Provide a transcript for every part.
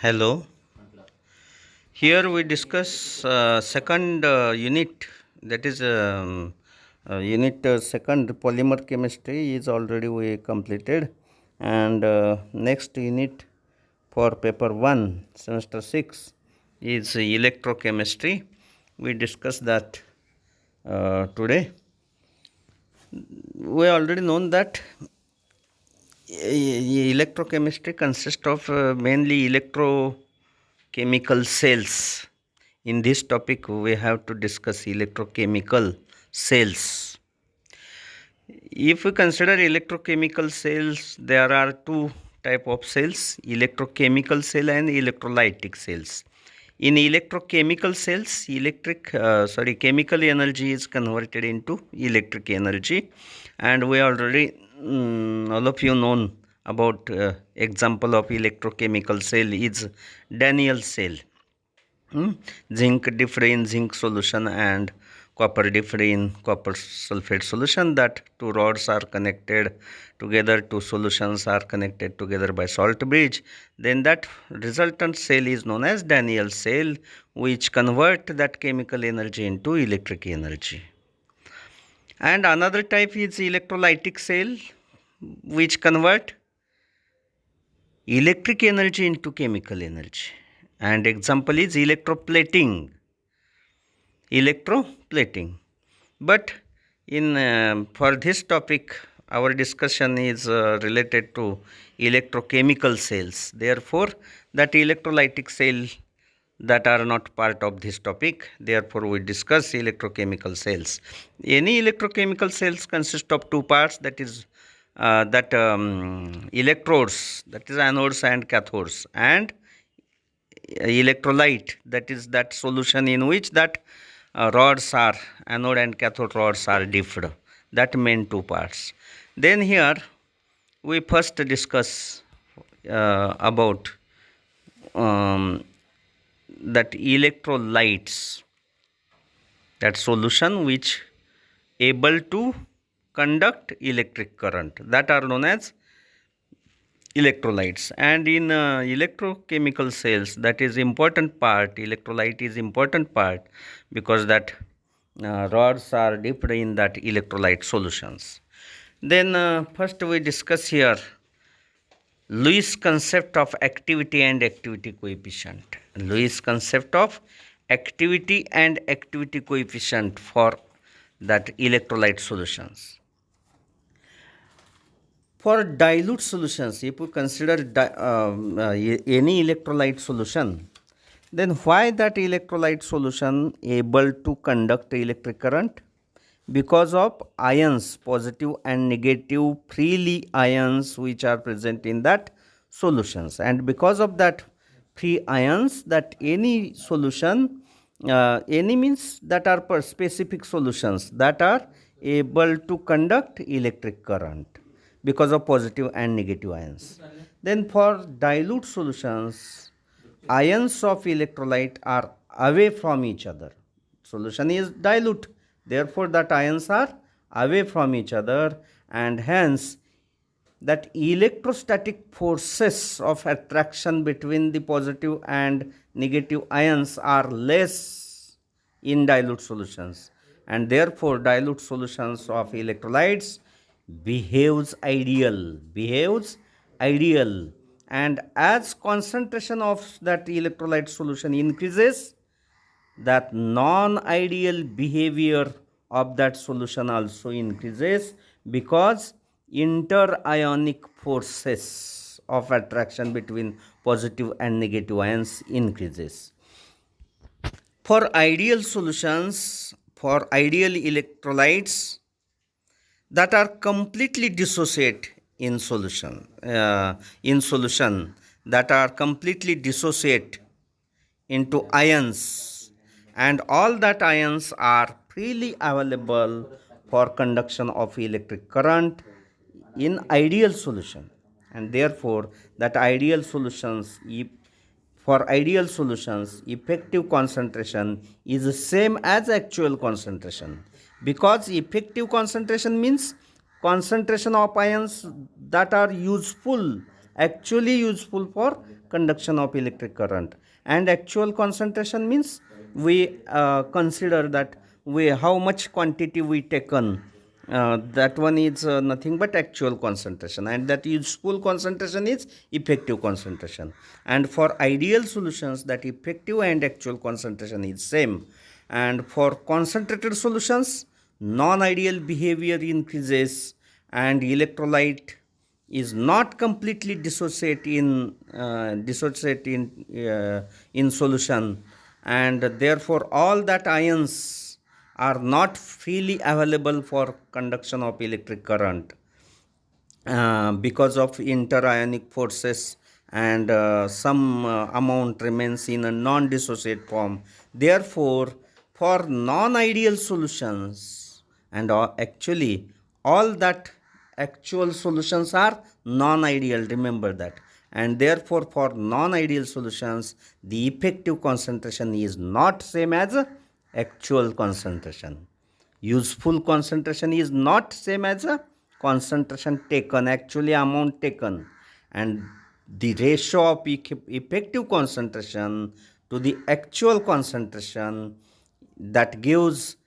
Hello. Here we discuss second unit, that is unit second polymer chemistry is already we completed, and next unit for paper 1 semester 6 is electrochemistry. We discuss that today. We already known that electrochemistry consists of mainly electrochemical cells. In this topic, we have to discuss electrochemical cells. If we consider electrochemical cells, there are two type of cells: electrochemical cell and electrolytic cells. In electrochemical cells, chemical energy is converted into electric energy, and we already all of you known about example of electrochemical cell is Daniell cell. Zinc differine zinc solution and copper differine copper sulfate solution, that two rods are connected together, two solutions are connected together by salt bridge, then that resultant cell is known as Daniell cell, which convert that chemical energy into electric energy. And another type is electrolytic cell, which convert electric energy into chemical energy, and example is electroplating. But in for this topic, our discussion is related to electrochemical cells, therefore that electrolytic cell that are not part of this topic, therefore we discuss electrochemical cells. Any electrochemical cells consist of two parts, that is electrodes, that is anodes and cathodes, and electrolyte, that is that solution in which that rods are anode and cathode rods are dipped, that main two parts. Then here we first discuss about um, that electrolytes, that solution which able to conduct electric current, that are known as electrolytes. And in electrochemical cells, that is important part, electrolyte is important part, because that rods are dipped in that electrolyte solutions. Then first we discuss here Lewis concept of activity and activity coefficient. Lewis concept of activity and activity coefficient for that electrolyte solutions. For dilute solutions, if we consider any electrolyte solution, then why that electrolyte solution able to conduct electric current? Because of ions, positive and negative freely ions which are present in that solutions, and because of that free ions, that any solution, any means that are per specific solutions that are able to conduct electric current because of positive and negative ions. Then for dilute solutions, ions of electrolyte are away from each other. Solution is dilute, therefore that ions are away from each other, and hence that electrostatic forces of attraction between the positive and negative ions are less in dilute solutions, and therefore dilute solutions of electrolytes behaves ideal, and as concentration of that electrolyte solution increases, that non-ideal behavior of that solution also increases, because interionic forces of attraction between positive and negative ions increases. For ideal solutions, for ideal electrolytes that are completely dissociate in solution, that are completely dissociate into ions, and all that ions are freely available for conduction of electric current in ideal solution, and therefore that ideal solutions, for ideal solutions effective concentration is the same as actual concentration, because effective concentration means concentration of ions that are useful actually useful for conduction of electric current. And actual concentration means we consider that we how much quantity we taken, that one is nothing but actual concentration, and that useful concentration is effective concentration. And for ideal solutions, that effective and actual concentration is same. And for concentrated solutions, non-ideal behavior increases, and electrolyte is not completely dissociate in solution, and therefore all that ions are not freely available for conduction of electric current, because of interionic forces, and some amount remains in a non-dissociate form. Therefore, for non-ideal solutions, and actually all that actual solutions are non-ideal, remember that. And therefore for non-ideal solutions, the effective concentration is not same as actual concentration. Useful concentration is not same as a concentration taken, actually amount taken. And the ratio of effective concentration to the actual concentration, that gives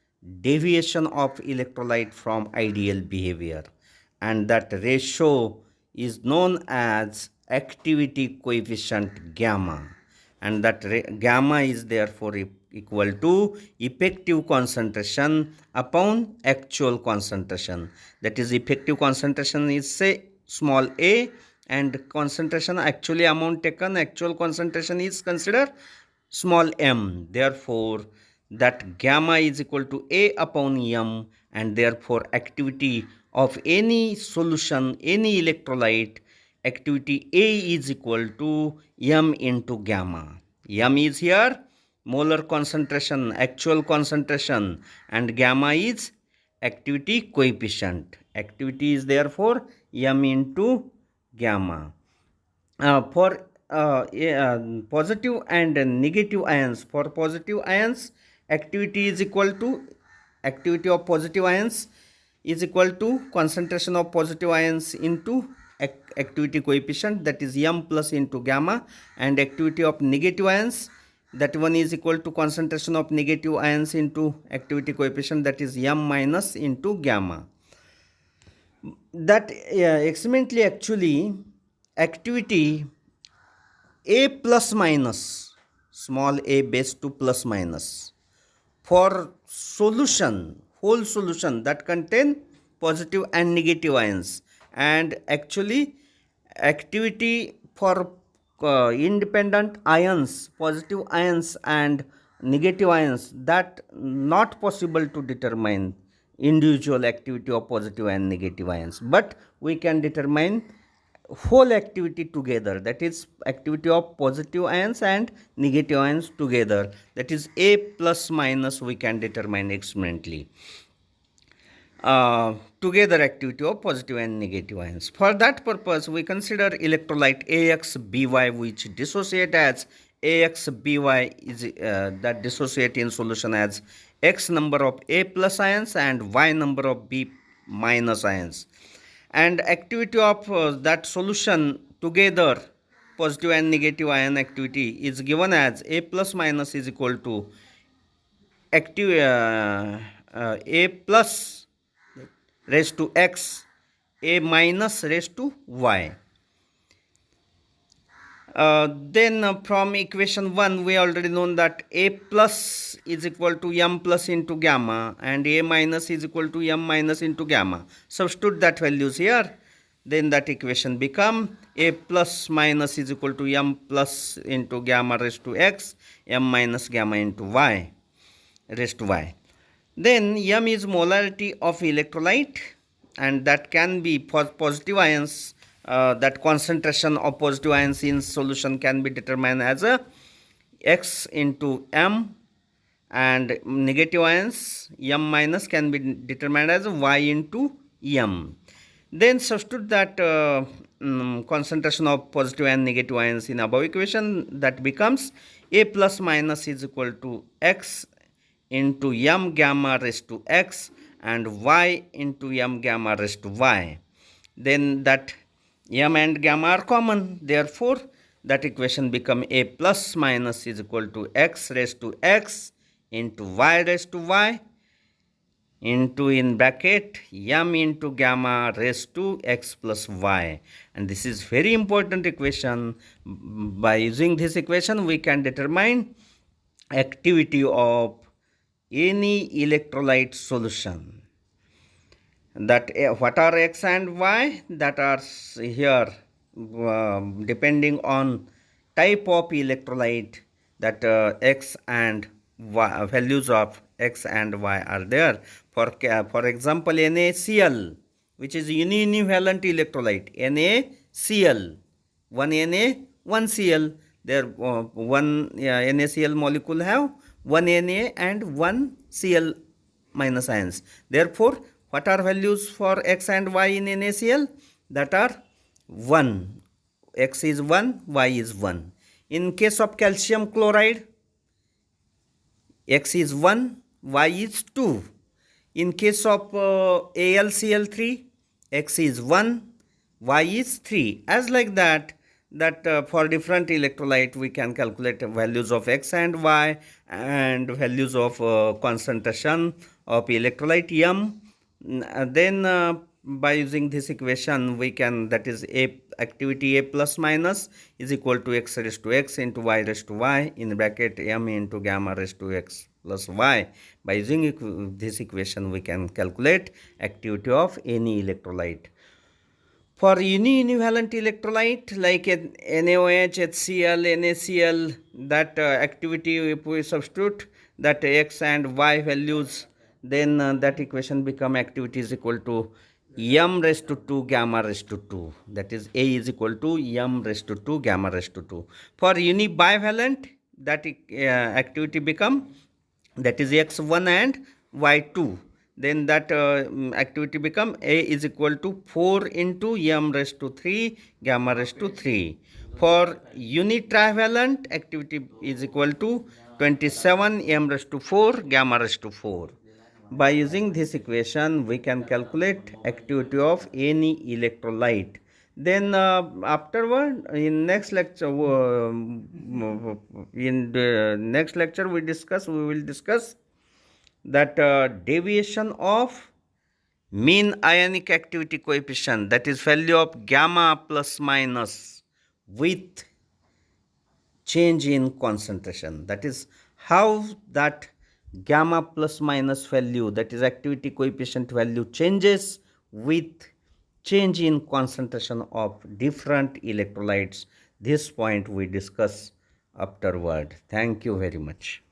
deviation of electrolyte from ideal behavior, and that ratio is known as activity coefficient gamma. And that gamma is therefore equal to effective concentration upon actual concentration. That is, effective concentration is say small a, and concentration actually amount taken, actual concentration is considered small m. Therefore that gamma is equal to a upon m, and therefore activity of any solution, any electrolyte, activity A is equal to m into gamma. M is here molar concentration, actual concentration, and gamma is activity coefficient. Activity is therefore m into gamma. For positive and negative ions, for positive ions, activity is equal to activity of positive ions is equal to concentration of positive ions into activity coefficient, that is m plus into gamma. And activity of negative ions, that one is equal to concentration of negative ions into activity coefficient, that is m minus into gamma. That excellently actually activity a plus minus, small a base to plus minus, for solution, whole solution that contain positive and negative ions. And actually activity for independent ions, positive ions and negative ions, that not possible to determine individual activity of positive and negative ions, but we can determine whole activity together, that is activity of positive ions and negative ions together, that is a plus minus, we can determine experimentally together activity of positive and negative ions. For that purpose we consider electrolyte AXBY, which dissociate as AXBY is that dissociate in solution as X number of A plus ions and Y number of B minus ions. And activity of that solution together, positive and negative ion activity, is given as A plus minus is equal to active A plus raised to X, A minus raised to Y. Then from equation 1 we already known that A plus is equal to m plus into gamma, and A minus is equal to m minus into gamma. Substitute that values here, then that equation become A plus minus is equal to m plus into gamma raised to x, m minus gamma into y raised to y. Then m is molarity of electrolyte, and that can be for positive ions. That concentration of positive ions in solution can be determined as a x into m, and negative ions m minus can be determined as y into m. Then substitute that concentration of positive and negative ions in above equation, that becomes A plus minus is equal to x into m gamma raised to x and y into m gamma raised to y. Then that M and gamma are common. Therefore, that equation become A plus minus is equal to x raised to x into y raised to y into in bracket m into gamma raised to x plus y. And this is very important equation. By using this equation, we can determine activity of any electrolyte solution. That what are x and y, that are here depending on type of electrolyte, that x and y, values of x and y are there. For example, NaCl, which is univalent electrolyte, NaCl, one Na, one Cl. There one NaCl molecule have one Na and one Cl minus ions. Therefore, what are values for x and y in NaCl? That are 1. X is 1, y is 1. In case of calcium chloride, x is 1, y is 2. In case of AlCl3, x is 1, y is 3. As like that, for different electrolyte we can calculate values of x and y and values of concentration of electrolyte m. Then by using this equation we can, that is a activity A plus minus is equal to x raised to x into y raised to y in bracket m into gamma raised to x plus y. By using this equation we can calculate activity of any electrolyte. For univalent electrolyte like NaOH, HCl, NaCl, that activity, if we substitute that x and y values, then that equation become activity is equal to m raised to 2 gamma raised to 2. That is A is equal to m raised to 2 gamma raised to 2. For unibivalent, that activity become, that is x1 and y2. Then that activity become A is equal to 4 into m raised to 3 gamma raised to 3. For unitrivalent, activity is equal to 27 m raised to 4 gamma raised to 4. By using this equation we can calculate activity of any electrolyte. Then afterward, in next lecture we will discuss that deviation of mean ionic activity coefficient, that is value of gamma plus minus with change in concentration. That is how that gamma plus minus value, that is activity coefficient value, changes with change in concentration of different electrolytes. This point we discuss afterward. Thank you very much.